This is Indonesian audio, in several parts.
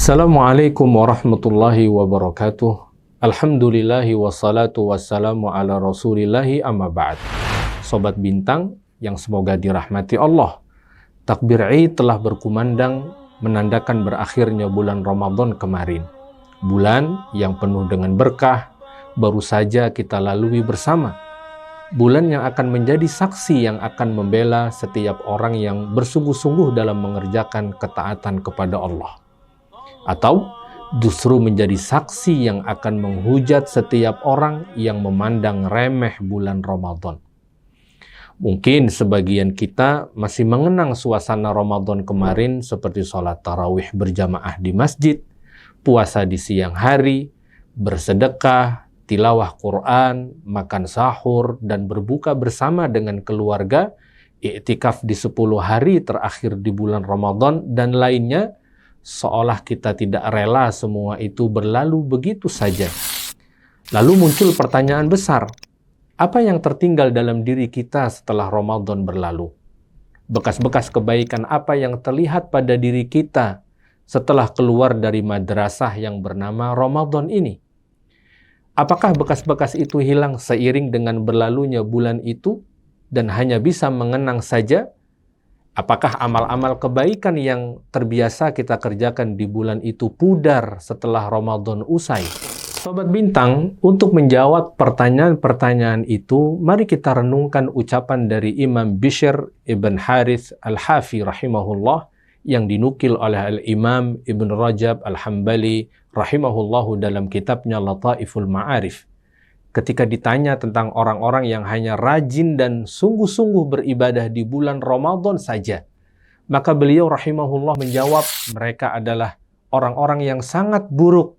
Assalamualaikum warahmatullahi wabarakatuh. Alhamdulillahi wassalatu wassalamu ala rasulillahi amma ba'd. Sobat Bintang yang semoga dirahmati Allah, takbir Id telah berkumandang menandakan berakhirnya bulan Ramadan kemarin. Bulan yang penuh dengan berkah baru saja kita lalui bersama. Bulan yang akan menjadi saksi yang akan membela setiap orang yang bersungguh-sungguh dalam mengerjakan ketaatan kepada Allah. Atau justru menjadi saksi yang akan menghujat setiap orang yang memandang remeh bulan Ramadan. Mungkin sebagian kita masih mengenang suasana Ramadan kemarin seperti sholat tarawih berjamaah di masjid, puasa di siang hari, bersedekah, tilawah Quran, makan sahur, dan berbuka bersama dengan keluarga, i'tikaf di 10 hari terakhir di bulan Ramadan, dan lainnya. Seolah kita tidak rela semua itu berlalu begitu saja. Lalu muncul pertanyaan besar, apa yang tertinggal dalam diri kita setelah Ramadan berlalu? Bekas-bekas kebaikan apa yang terlihat pada diri kita setelah keluar dari madrasah yang bernama Ramadan ini? Apakah bekas-bekas itu hilang seiring dengan berlalunya bulan itu dan hanya bisa mengenang saja? Apakah amal-amal kebaikan yang terbiasa kita kerjakan di bulan itu pudar setelah Ramadan usai? Sobat Bintang, untuk menjawab pertanyaan-pertanyaan itu, mari kita renungkan ucapan dari Imam Bishr ibn Harith al-Hafi rahimahullah yang dinukil oleh Al-Imam Ibn Rajab al-Hambali rahimahullahu dalam kitabnya Lataiful Ma'arif. Ketika ditanya tentang orang-orang yang hanya rajin dan sungguh-sungguh beribadah di bulan Ramadan saja, maka beliau rahimahullah menjawab, mereka adalah orang-orang yang sangat buruk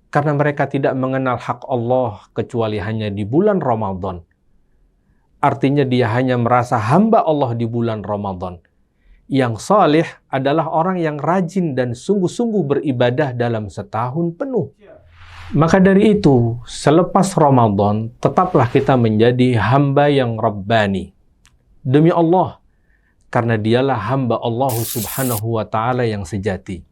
karena mereka tidak mengenal hak Allah kecuali hanya di bulan Ramadan. Artinya dia hanya merasa hamba Allah di bulan Ramadan. Yang salih adalah orang yang rajin dan sungguh-sungguh beribadah dalam setahun penuh. Maka dari itu, selepas Ramadan, tetaplah kita menjadi hamba yang Rabbani. Demi Allah, karena dialah hamba Allah subhanahu wa ta'ala yang sejati,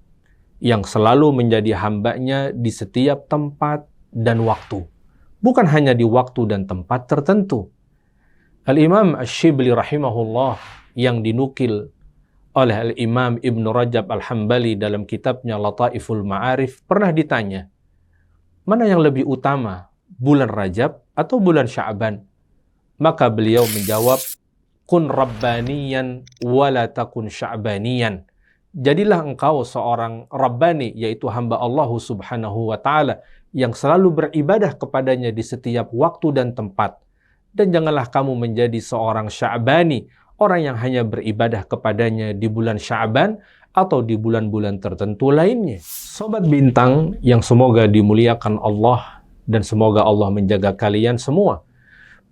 yang selalu menjadi hambanya di setiap tempat dan waktu. Bukan hanya di waktu dan tempat tertentu. Al-Imam Ash-Shibli rahimahullah yang dinukil oleh Al-Imam Ibn Rajab al-Hambali dalam kitabnya Lataiful Ma'arif pernah ditanya, mana yang lebih utama, bulan Rajab atau bulan Sya'ban? Maka beliau menjawab, kun rabbaniyan wala takun sya'baniyan. Jadilah engkau seorang Rabbani, yaitu hamba Allah subhanahu wa ta'ala, yang selalu beribadah kepadanya di setiap waktu dan tempat. Dan janganlah kamu menjadi seorang Sya'bani, orang yang hanya beribadah kepadanya di bulan Sya'ban, atau di bulan-bulan tertentu lainnya. Sobat Bintang yang semoga dimuliakan Allah dan semoga Allah menjaga kalian semua.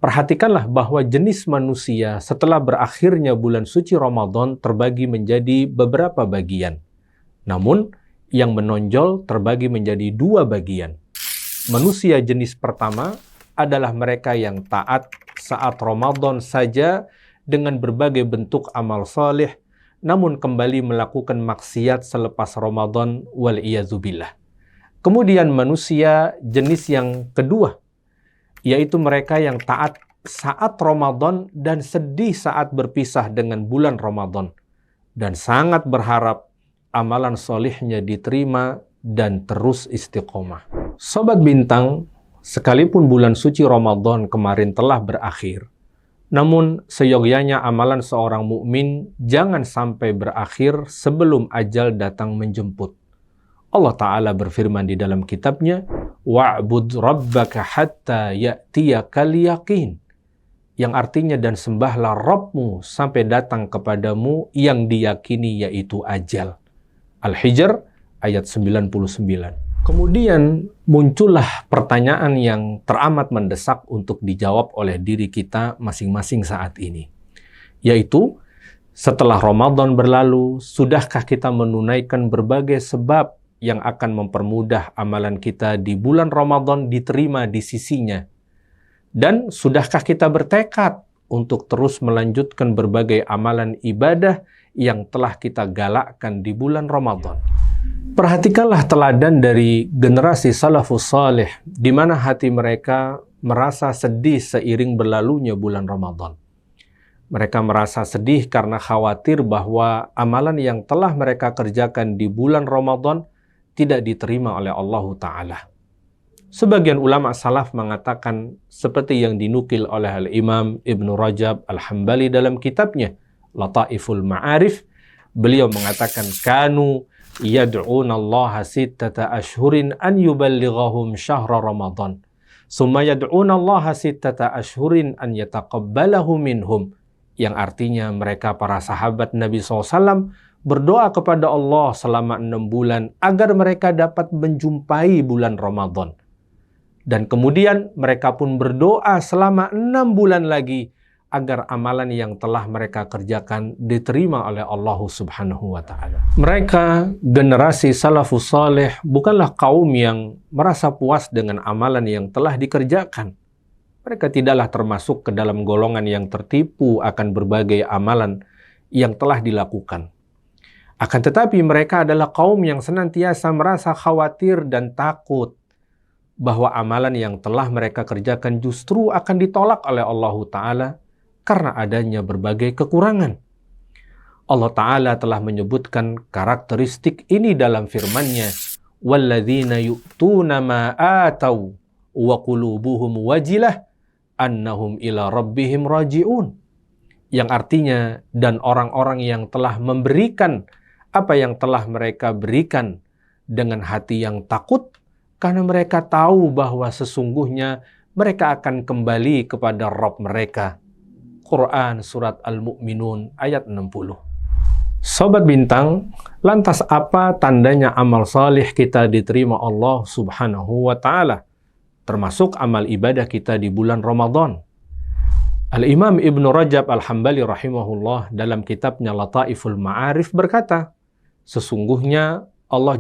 Perhatikanlah bahwa jenis manusia setelah berakhirnya bulan suci Ramadan terbagi menjadi beberapa bagian. Namun yang menonjol terbagi menjadi 2 bagian. Manusia jenis pertama adalah mereka yang taat saat Ramadan saja dengan berbagai bentuk amal saleh, namun kembali melakukan maksiat selepas Ramadan wal-iyadzubillah. Kemudian manusia jenis yang kedua, yaitu mereka yang taat saat Ramadan dan sedih saat berpisah dengan bulan Ramadan, dan sangat berharap amalan solihnya diterima dan terus istiqomah. Sobat Bintang, sekalipun bulan suci Ramadan kemarin telah berakhir, namun seyogyanya amalan seorang mukmin jangan sampai berakhir sebelum ajal datang menjemput. Allah Ta'ala berfirman di dalam kitabnya, wa'bud rabbaka hatta ya'tiyakal yaqin, yang artinya dan sembahlah Rabbmu sampai datang kepadamu yang diyakini yaitu ajal. Al-Hijr ayat 99. Kemudian muncullah pertanyaan yang teramat mendesak untuk dijawab oleh diri kita masing-masing saat ini. Yaitu, setelah Ramadan berlalu, sudahkah kita menunaikan berbagai sebab yang akan mempermudah amalan kita di bulan Ramadan diterima di sisinya? Dan sudahkah kita bertekad untuk terus melanjutkan berbagai amalan ibadah yang telah kita galakkan di bulan Ramadan? Perhatikanlah teladan dari generasi salafus saleh, di mana hati mereka merasa sedih seiring berlalunya bulan Ramadan. Mereka merasa sedih karena khawatir bahwa amalan yang telah mereka kerjakan di bulan Ramadan tidak diterima oleh Allah Ta'ala. Sebagian ulama salaf mengatakan seperti yang dinukil oleh Al-Imam Ibnu Rajab Al-Hambali dalam kitabnya Lataiful Ma'arif. Beliau mengatakan, kanu yad'una Allah sittata ashhurin an yuballighahum syahra Ramadan. Summa yad'una Allah sittata ashhurin an yataqabbalahu minhum. Yang artinya mereka para sahabat Nabi SAW berdoa kepada Allah selama 6 bulan agar mereka dapat menjumpai bulan Ramadan. Dan kemudian mereka pun berdoa selama 6 bulan lagi agar amalan yang telah mereka kerjakan diterima oleh Allah Subhanahu wa Ta'ala. Mereka, generasi salafus saleh, bukanlah kaum yang merasa puas dengan amalan yang telah dikerjakan. Mereka tidaklah termasuk ke dalam golongan yang tertipu akan berbagai amalan yang telah dilakukan. Akan tetapi mereka adalah kaum yang senantiasa merasa khawatir dan takut bahwa amalan yang telah mereka kerjakan justru akan ditolak oleh Allah Ta'ala karena adanya berbagai kekurangan. Allah Ta'ala telah menyebutkan karakteristik ini dalam firman-Nya, وَالَّذِينَ يُؤْتُونَ مَا آتَوْا وَقُلُوبُهُمْ وَجِلَةٌ أَنَّهُمْ إِلَى رَبِّهِمْ رَاجِعُونَ. Yang artinya, dan orang-orang yang telah memberikan apa yang telah mereka berikan dengan hati yang takut, karena mereka tahu bahwa sesungguhnya mereka akan kembali kepada Rabb mereka. Quran Surat Al-Mu'minun ayat 60. Sobat Bintang, lantas apa tandanya amal salih kita diterima Allah Subhanahu wa Ta'ala, termasuk amal ibadah kita di bulan Ramadan? Al-Imam Ibnu Rajab Al-Hambali rahimahullah dalam kitabnya Lataiful Ma'arif berkata, sesungguhnya Allah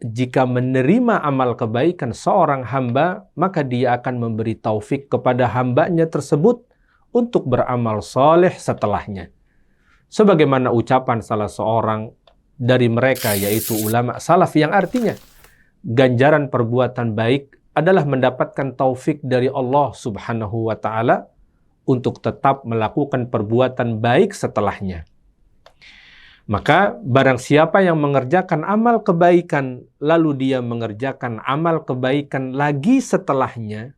jika menerima amal kebaikan seorang hamba, maka Dia akan memberi taufik kepada hambanya tersebut untuk beramal soleh setelahnya. Sebagaimana ucapan salah seorang dari mereka, yaitu ulama salaf, yang artinya ganjaran perbuatan baik adalah mendapatkan taufik dari Allah Subhanahu wa Ta'ala untuk tetap melakukan perbuatan baik setelahnya. Maka barang siapa yang mengerjakan amal kebaikan lalu dia mengerjakan amal kebaikan lagi setelahnya,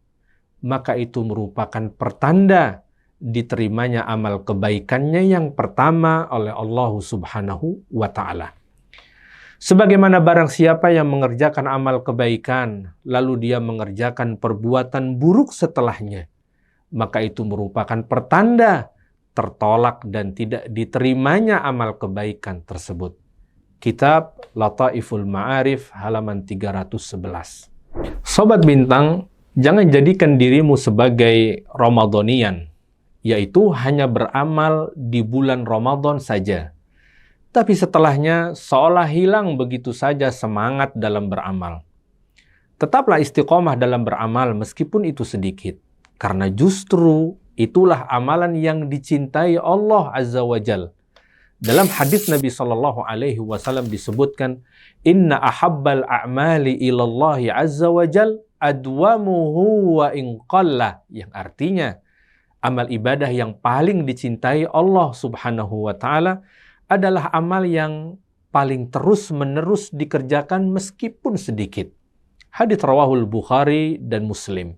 maka itu merupakan pertanda diterimanya amal kebaikannya yang pertama oleh Allah Subhanahu wa Ta'ala. Sebagaimana barang siapa yang mengerjakan amal kebaikan lalu dia mengerjakan perbuatan buruk setelahnya, maka itu merupakan pertanda tertolak dan tidak diterimanya amal kebaikan tersebut. Kitab Lataiful Ma'arif halaman 311. Sobat Bintang, jangan jadikan dirimu sebagai Ramadhanian, yaitu hanya beramal di bulan Ramadan saja. Tapi setelahnya seolah hilang begitu saja semangat dalam beramal. Tetaplah istiqomah dalam beramal meskipun itu sedikit. Karena justru itulah amalan yang dicintai Allah Azza wa Jal. Dalam hadis Nabi SAW disebutkan, Inna ahabbal a'mali ilallahi Azza wa Jal adwamuhu wa inqalla. Yang artinya, amal ibadah yang paling dicintai Allah Subhanahu wa Ta'ala adalah amal yang paling terus-menerus dikerjakan meskipun sedikit. Hadits rawahul Bukhari dan Muslim.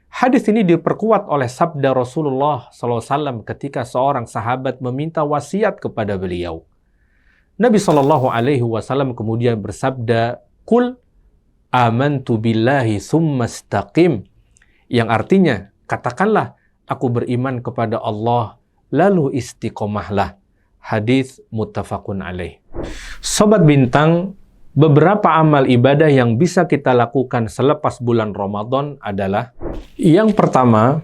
Hadis ini diperkuat oleh sabda Rasulullah SAW ketika seorang sahabat meminta wasiat kepada beliau. Nabi SAW kemudian bersabda, Qul amantu billahi summa istaqim. Yang artinya, katakanlah, aku beriman kepada Allah, lalu istiqomahlah. Hadis muttafaqun alaih. Sobat Bintang, beberapa amal ibadah yang bisa kita lakukan selepas bulan Ramadan adalah, yang pertama,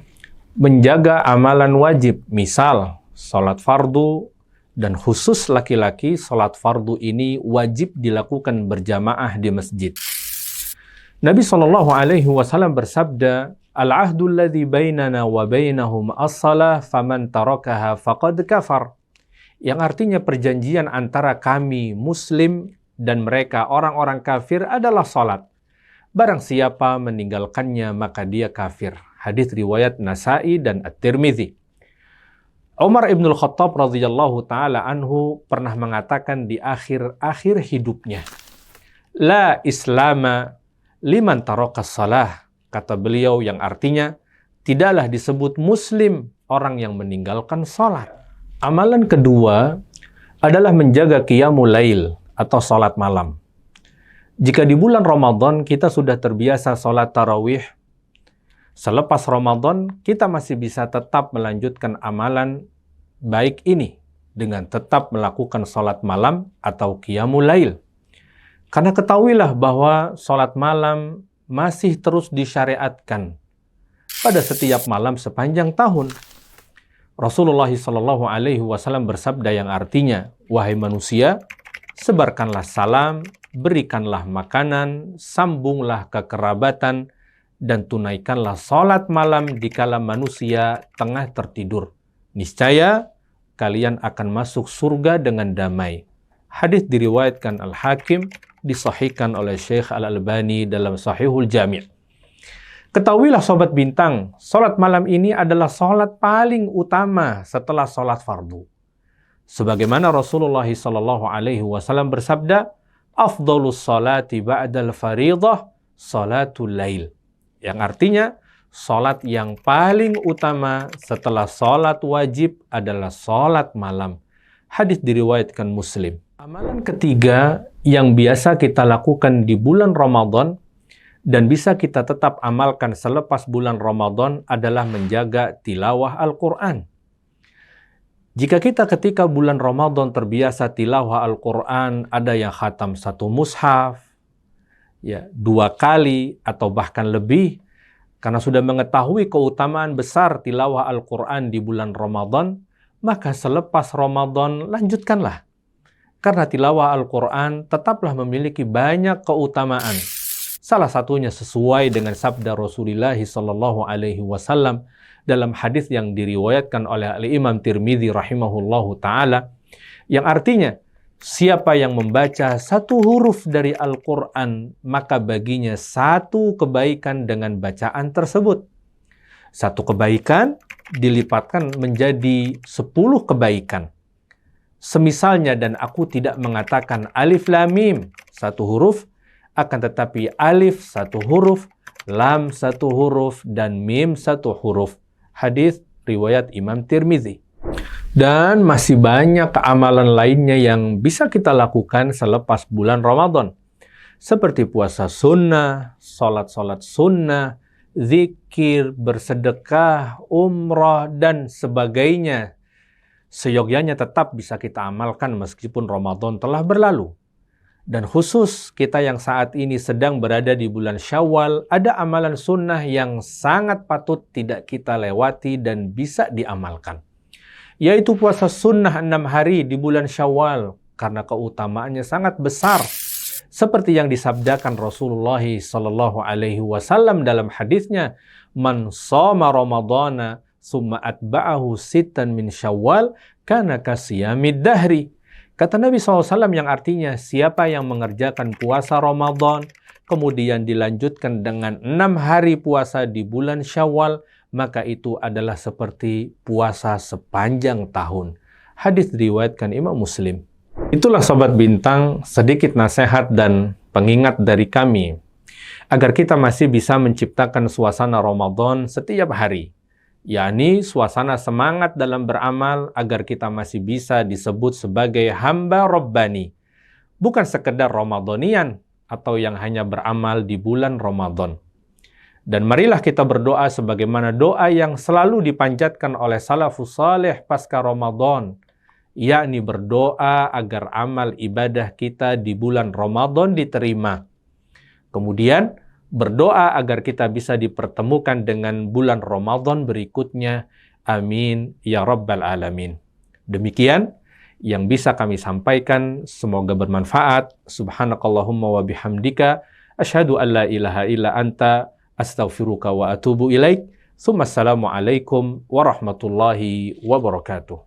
menjaga amalan wajib. Misal, sholat fardu, dan khusus laki-laki, sholat fardu ini wajib dilakukan berjamaah di masjid. Nabi SAW bersabda, Al-ahdu alladhi bainana wa bainahum as-salah faman tarakaha faqad kafar. Yang artinya perjanjian antara kami Muslim dan mereka orang-orang kafir adalah salat. Barang siapa meninggalkannya maka dia kafir. Hadis riwayat Nasa'i dan At-Tirmidzi. Umar ibn Khattab radhiyallahu taala anhu pernah mengatakan di akhir-akhir hidupnya, La islama liman taraka salah. Kata beliau yang artinya, tidaklah disebut muslim orang yang meninggalkan salat. Amalan kedua adalah menjaga qiyamul lail atau salat malam. Jika di bulan Ramadan kita sudah terbiasa salat tarawih, selepas Ramadan kita masih bisa tetap melanjutkan amalan baik ini dengan tetap melakukan salat malam atau qiyamul lail. Karena ketahuilah bahwa salat malam masih terus disyariatkan pada setiap malam sepanjang tahun. Rasulullah SAW bersabda yang artinya, wahai manusia, sebarkanlah salam, berikanlah makanan, sambunglah kekerabatan, dan tunaikanlah salat malam dikala manusia tengah tertidur. Niscaya kalian akan masuk surga dengan damai. Hadis diriwayatkan Al-Hakim, disahihkan oleh Syekh Al-Albani dalam Sahihul Jami'. Ketahuilah Sobat Bintang, salat malam ini adalah salat paling utama setelah salat fardu. Sebagaimana Rasulullah SAW bersabda, Afdalus salati ba'dal faridah salatul lail. Yang artinya, salat yang paling utama setelah salat wajib adalah salat malam. Hadis diriwayatkan Muslim. Amalan ketiga yang biasa kita lakukan di bulan Ramadan dan bisa kita tetap amalkan selepas bulan Ramadan adalah menjaga tilawah Al-Quran. Jika kita ketika bulan Ramadan terbiasa tilawah Al-Quran, ada yang khatam 1 mushaf, 2 kali atau bahkan lebih, karena sudah mengetahui keutamaan besar tilawah Al-Quran di bulan Ramadan, maka selepas Ramadan lanjutkanlah. Karena tilawah Al-Quran tetaplah memiliki banyak keutamaan. Salah satunya sesuai dengan sabda Rasulullah SAW dalam hadis yang diriwayatkan oleh Imam Tirmidzi rahimahullahu ta'ala, yang artinya, siapa yang membaca 1 huruf dari Al-Quran, maka baginya 1 kebaikan dengan bacaan tersebut. 1 kebaikan dilipatkan menjadi 10 kebaikan. Semisalnya dan aku tidak mengatakan alif lam mim 1 huruf, akan tetapi alif 1 huruf, lam 1 huruf, dan mim 1 huruf. Hadis riwayat Imam Tirmidzi. Dan masih banyak amalan lainnya yang bisa kita lakukan selepas bulan Ramadan. Seperti puasa sunnah, salat-salat sunnah, zikir, bersedekah, umrah, dan sebagainya. Seyogyanya tetap bisa kita amalkan meskipun Ramadan telah berlalu. Dan khusus kita yang saat ini sedang berada di bulan Syawal, ada amalan sunnah yang sangat patut tidak kita lewati dan bisa diamalkan. Yaitu puasa sunnah 6 hari di bulan Syawal, karena keutamaannya sangat besar. Seperti yang disabdakan Rasulullah SAW dalam hadisnya, Man shoma Ramadana summa atba'ahu sittan min Syawal kana kasiyamid dahri. Kata Nabi SAW yang artinya, siapa yang mengerjakan puasa Ramadan, kemudian dilanjutkan dengan 6 hari puasa di bulan Syawal, maka itu adalah seperti puasa sepanjang tahun. Hadis diriwayatkan Imam Muslim. Itulah Sobat Bintang, sedikit nasihat dan pengingat dari kami, agar kita masih bisa menciptakan suasana Ramadan setiap hari. yakni suasana semangat dalam beramal agar kita masih bisa disebut sebagai hamba Rabbani, bukan sekedar Ramadhanian atau yang hanya beramal di bulan Ramadan. Dan marilah kita berdoa sebagaimana doa yang selalu dipanjatkan oleh salafus saleh pasca Ramadan, yakni berdoa agar amal ibadah kita di bulan Ramadan diterima. Kemudian berdoa agar kita bisa dipertemukan dengan bulan Ramadan berikutnya. Amin ya Rabbal Alamin. Demikian yang bisa kami sampaikan, semoga bermanfaat. Subhanakallahumma wa bihamdika asyhadu an la ilaha illa anta astaghfiruka wa atubu ilaik. Assalamualaikum warahmatullahi wabarakatuh.